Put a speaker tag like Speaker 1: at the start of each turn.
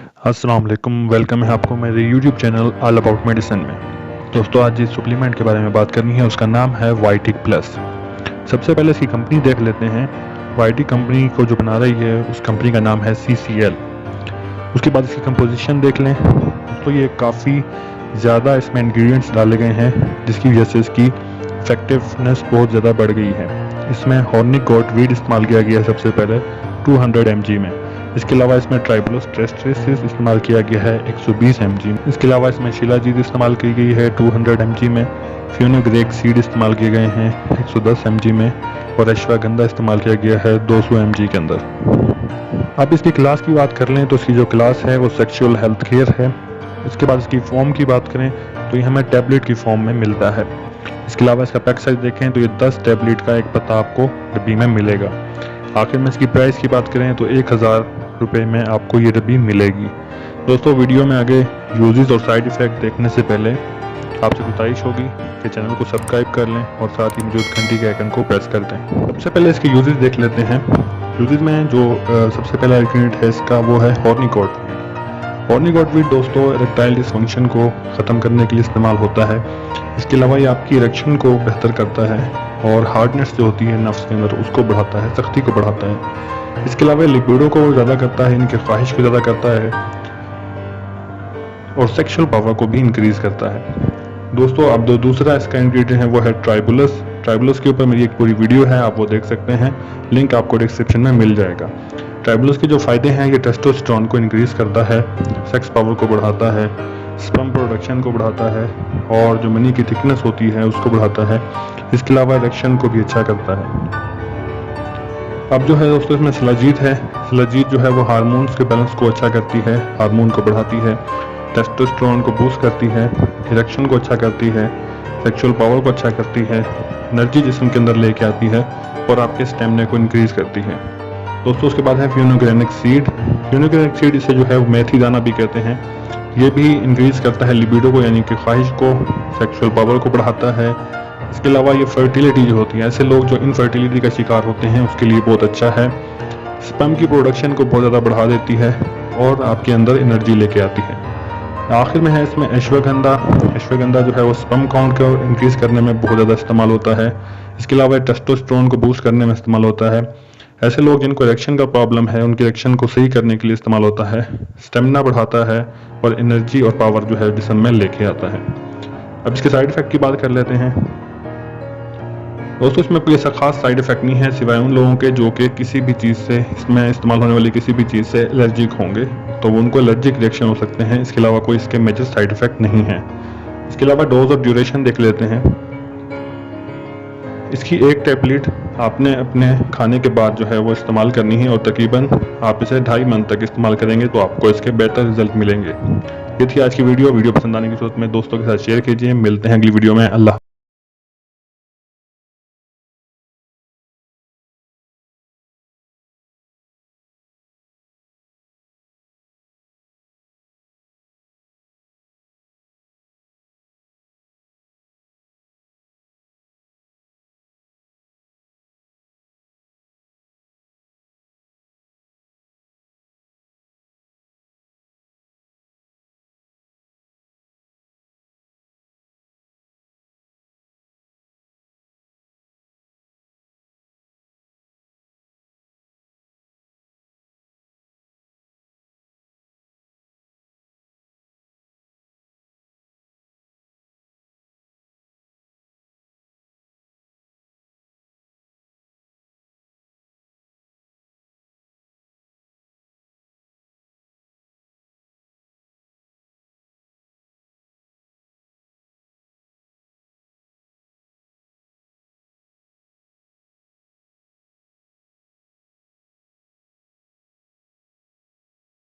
Speaker 1: अस्सलाम वालेकुम, वेलकम है आपको मेरे YouTube channel all about medicine में। दोस्तों, आज जिस सप्लीमेंट के बारे में बात करनी है उसका नाम है वाइटिक प्लस। सबसे पहले इसकी कंपनी देख लेते हैं। वाइटिक कंपनी को जो बना रही है उस कंपनी का नाम है CCL। उसके बाद इसकी कंपोजिशन देख लें। तो ये काफ़ी ज़्यादा इसमें इंग्रेडिएंट्स डाले गए हैं जिसकी वजह से इसकी इफेक्टिवनेस बहुत ज़्यादा बढ़ गई है। इसमें हॉर्निक गोट वीड इस्तेमाल किया गया है सबसे पहले 200 mg में। इसके अलावा इसमें ट्राइबुलस टेस्ट्रेसिस इस्तेमाल किया गया है 120 mg में। इसके अलावा इसमें शिलाजीत इस्तेमाल की गई है 200 mg में। फ्यूनोग्रेक सीड इस्तेमाल किए गए हैं 110 mg में और अश्वगंधा इस्तेमाल किया गया है 200 mg के अंदर। अब इसकी क्लास की बात कर लें तो इसकी जो क्लास है वो सेक्सुअल हेल्थ केयर है। इसके बाद इसकी फॉर्म की बात करें तो ये हमें टैबलेट की फॉर्म में मिलता है। इसके अलावा इसका पैक साइज देखें तो ये 10 टैबलेट का एक पत्ता आपको डब्बी में मिलेगा। आखिर में इसकी प्राइस की बात करें तो 1000 रुपये में आपको ये डब्बी मिलेगी। दोस्तों, वीडियो में आगे यूजेस और साइड इफ़ेक्ट देखने से पहले आपसे गुजारिश होगी कि चैनल को सब्सक्राइब कर लें और साथ ही मौजूद घंटी के आइकन को प्रेस कर दें। सबसे पहले इसके यूजेस देख लेते हैं। यूजेस में जो सबसे पहला इंग्रेडिएंट है इसका वो है हॉर्निकोट। हॉर्निकोट वीड दोस्तों इरेक्टाइल डिसफंक्शन को ख़त्म करने के लिए इस्तेमाल होता है। इसके अलावा ये आपकी इरेक्शन को बेहतर करता है और हार्डनेस जो होती है नफ्स के अंदर उसको बढ़ाता है, सख्ती को बढ़ाता है। इसके अलावा लिबिडो को ज़्यादा करता है, इनकी ख्वाहिश को ज़्यादा करता है और सेक्सुअल पावर को भी इंक्रीज करता है। दोस्तों, अब जो दूसरा इसका इंग्रेडिएंट है वो है ट्राइबुलस। ट्राइबुलस के ऊपर मेरी एक पूरी वीडियो है, आप वो देख सकते हैं, लिंक आपको डिस्क्रिप्शन में मिल जाएगा। ट्राइबुलस के जो फ़ायदे हैं ये टेस्टोस्टेरोन को इंक्रीज करता है, सेक्स पावर को बढ़ाता है, स्पर्म प्रोडक्शन को बढ़ाता है और जो मनी की थिकनेस होती है उसको बढ़ाता है। इसके अलावा इरेक्शन को भी अच्छा करता है। अब जो है दोस्तों इसमें शिलाजीत है। शिलाजीत जो है वो हार्मोन्स के बैलेंस को अच्छा करती है, हार्मोन को बढ़ाती है, टेस्टोस्टेरोन को बूस्ट करती है, इरेक्शन को अच्छा करती है, सेक्सुअल पावर को अच्छा करती है, एनर्जी जिस्म के अंदर लेके आती है और आपके स्टेमिना को इंक्रीज करती है। दोस्तों, उसके बाद है फ्यूनोग्रेनिक सीड। फ्यूनोग्रेनिक सीड इसे जो है वो मेथी दाना भी कहते हैं। ये भी इंक्रीज करता है लिबिडो को, यानी कि ख्वाहिश को, सेक्सुअल पावर को बढ़ाता है। इसके अलावा ये फर्टिलिटी जो होती है, ऐसे लोग जो इनफर्टिलिटी का शिकार होते हैं उसके लिए बहुत अच्छा है। स्पर्म की प्रोडक्शन को बहुत ज़्यादा बढ़ा देती है और आपके अंदर एनर्जी लेके आती है। आखिर में है इसमें अश्वगंधा। अश्वगंधा जो है वो स्पर्म काउंट को इंक्रीज करने में बहुत ज़्यादा इस्तेमाल होता है। इसके अलावा टेस्टोस्टेरोन को बूस्ट करने में इस्तेमाल होता है। ऐसे लोग जिनको इरेक्शन का प्रॉब्लम है उनकी इरेक्शन को सही करने के लिए इस्तेमाल होता है, स्टेमिना बढ़ाता है और एनर्जी और पावर जो है जिस्म में लेके आता है। अब इसके साइड इफेक्ट की बात कर लेते हैं। दोस्तों, इसमें कोई ऐसा खास साइड इफेक्ट नहीं है सिवाय उन लोगों के जो कि किसी भी चीज़ से, इसमें इस्तेमाल होने वाली किसी भी चीज़ से एलर्जिक होंगे तो उनको एलर्जिक रिएक्शन हो सकते हैं। इसके अलावा कोई इसके मेजर साइड इफेक्ट नहीं है। इसके अलावा डोज और ड्यूरेशन देख लेते हैं। इसकी एक टैबलेट आपने अपने खाने के बाद जो है वो इस्तेमाल करनी है और तकरीबन आप इसे 2.5 मंथ तक इस्तेमाल करेंगे तो आपको इसके बेहतर रिजल्ट मिलेंगे। ये थी आज की वीडियो पसंद आने की सूरत में दोस्तों के साथ शेयर कीजिए। मिलते हैं अगली वीडियो में। अल्लाह।